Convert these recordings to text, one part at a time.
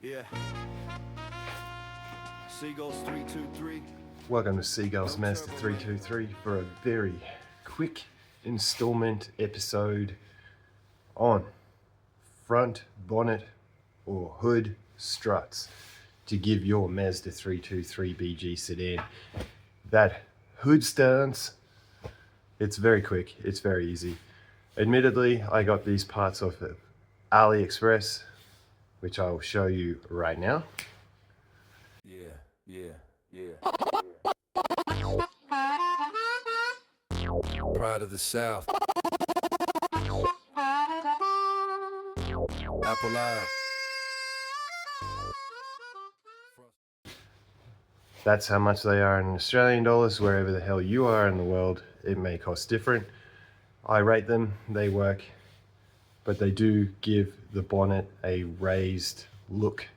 Yeah. Seagulls 323. Welcome to Seagull's Mazda 323 for a very quick installment episode on front bonnet or hood struts to give your Mazda 323 BG sedan that hood stance. It's very quick, it's very easy. Admittedly, I got these parts off of AliExpress, which I will show you right now. Yeah. Pride of the South. Apple Live. That's how much they are in Australian dollars. Wherever the hell you are in the world, it may cost different. I rate them, they work, but they do give the bonnet a raised look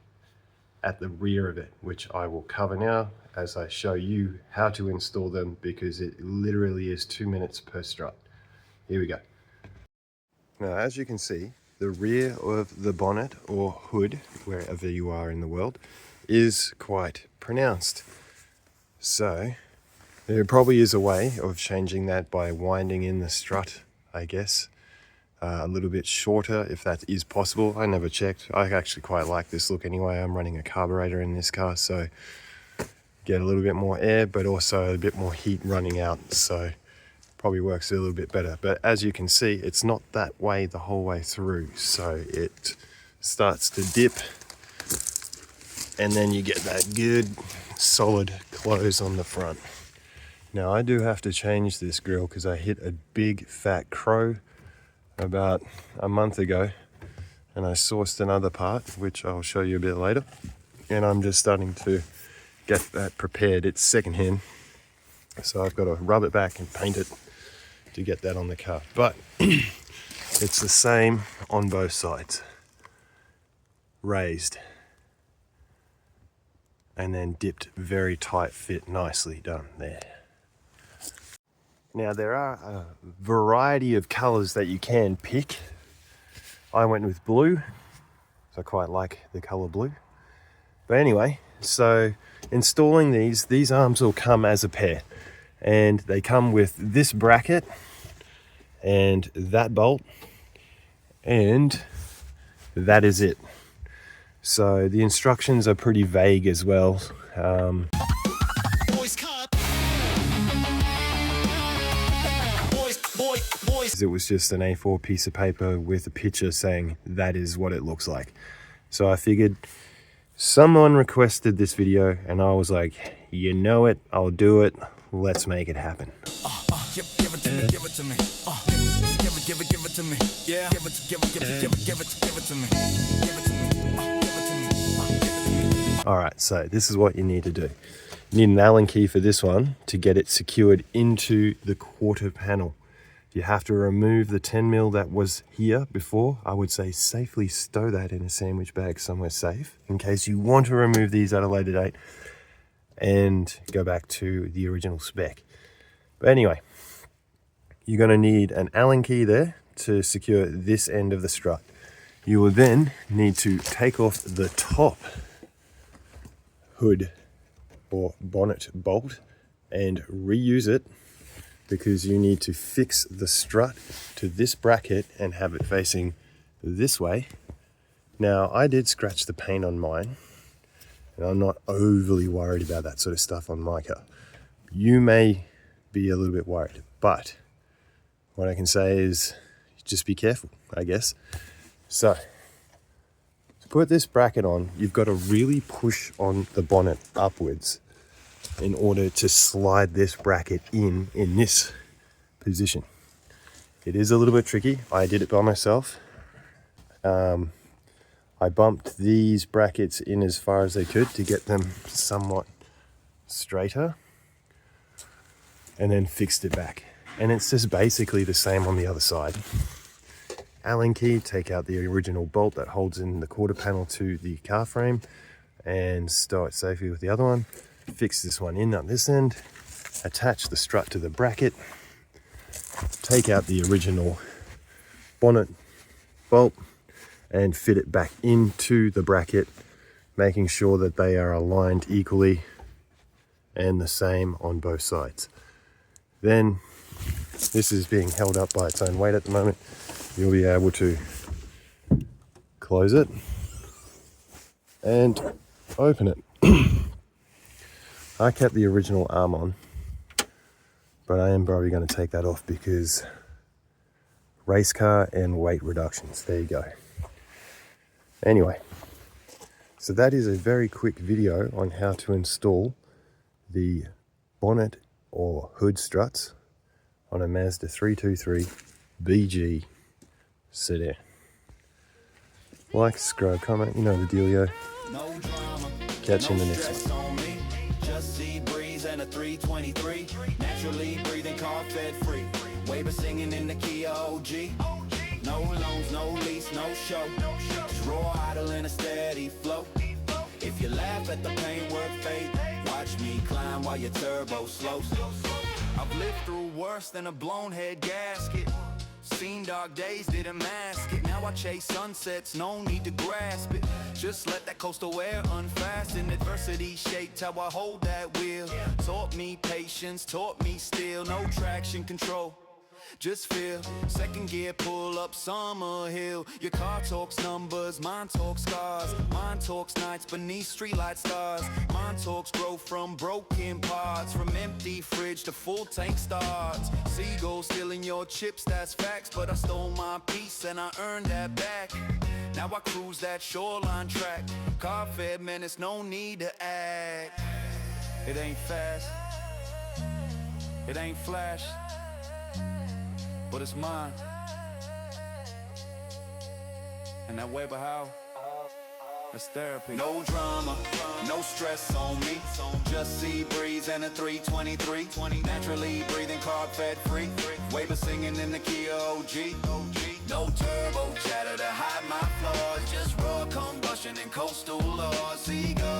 at the rear of it, which I will cover now as I show you how to install them, because it literally is 2 minutes per strut. Here we go. Now, as you can see, the rear of the bonnet or hood, wherever you are in the world, is quite pronounced. So there probably is a way of changing that by winding in the strut, I guess. A little bit shorter if that is possible. I never checked. I actually quite like this look anyway. I'm running a carburetor in this car, so get a little bit more air, but also a bit more heat running out, so probably works a little bit better. But as you can see, it's not that way the whole way through, so it starts to dip and then you get that good solid close on the front. Now I do have to change this grill because I hit a big fat crow about a month ago, and I sourced another part which I'll show you a bit later, and I'm just starting to get that prepared. It's secondhand, so I've got to rub it back and paint it to get that on the car, but it's the same on both sides. Raised and then dipped, very tight fit, nicely done there. Now there are a variety of colors that you can pick. I went with blue, so I quite like the color blue. But anyway, so installing these arms will come as a pair, and they come with this bracket and that bolt, and that is it. So the instructions are pretty vague as well. It was just an A4 piece of paper with a picture saying that is what it looks like. So I figured someone requested this video and I was like, you know it, I'll do it, let's make it happen. Give it to me. Give it to me. Give it to me. Yeah. Give it to me. Alright, so this is what you need to do. You need an Allen key for this one to get it secured into the quarter panel. You have to remove the 10mm that was here before. I would say safely stow that in a sandwich bag somewhere safe in case you want to remove these at a later date and go back to the original spec. But anyway, you're going to need an Allen key there to secure this end of the strut. You will then need to take off the top hood or bonnet bolt and reuse it, because you need to fix the strut to this bracket and have it facing this way. Now, I did scratch the paint on mine, and I'm not overly worried about that sort of stuff on my car. You may be a little bit worried, but what I can say is just be careful, I guess. So, to put this bracket on, you've got to really push on the bonnet upwards in order to slide this bracket in this position. It is a little bit tricky. I did it by myself. I bumped these brackets in as far as they could to get them somewhat straighter, and then fixed it back. And it's just basically the same on the other side. Allen key, take out the original bolt that holds in the quarter panel to the car frame and stow it safely with the other one. Fix this one in on this end, attach the strut to the bracket, take out the original bonnet bolt and fit it back into the bracket making sure that they are aligned equally and the same on both sides. Then this is being held up by its own weight at the moment. You'll be able to close it and open it. I kept the original arm on, but I am probably going to take that off because race car and weight reductions. There you go. Anyway, so that is a very quick video on how to install the bonnet or hood struts on a Mazda 323 BG sedan. Like, subscribe, comment, you know the dealio. Catch you in the next one. Just sea breeze and a 323. Naturally breathing, car fed free. Favour singing in the Kia OG. No loans, no lease, no show. Just raw idle in a steady flow. If you laugh at the pain, work fate. Watch me climb while your turbo slows. I've lived through worse than a blown head gasket. Seen dark days, didn't mask it. Now I chase sunsets, no need to grasp it. Just let that coastal air unfasten. Adversity shaped how I hold that wheel. Taught me patience, taught me still. No traction control, just feel. Second gear, pull up Summer Hill. Your car talks numbers, mine talks scars. Mine talks nights beneath streetlight stars. Mine talks grow from broken parts. From empty fridge to full tank starts. Seagull stealing your chips, that's facts. But I stole my piece and I earned that back. Now I cruise that shoreline track. Car fed menace, no need to act. It ain't fast, it ain't flash, but it's mine. And that way, but how? That's therapy. No drama, no stress on me. Just sea breeze and a 323. Naturally breathing, carb fed free. Favour singing in the Kia OG. No turbo chatter to hide my flaws. Just raw combustion and coastal laws. Seagull.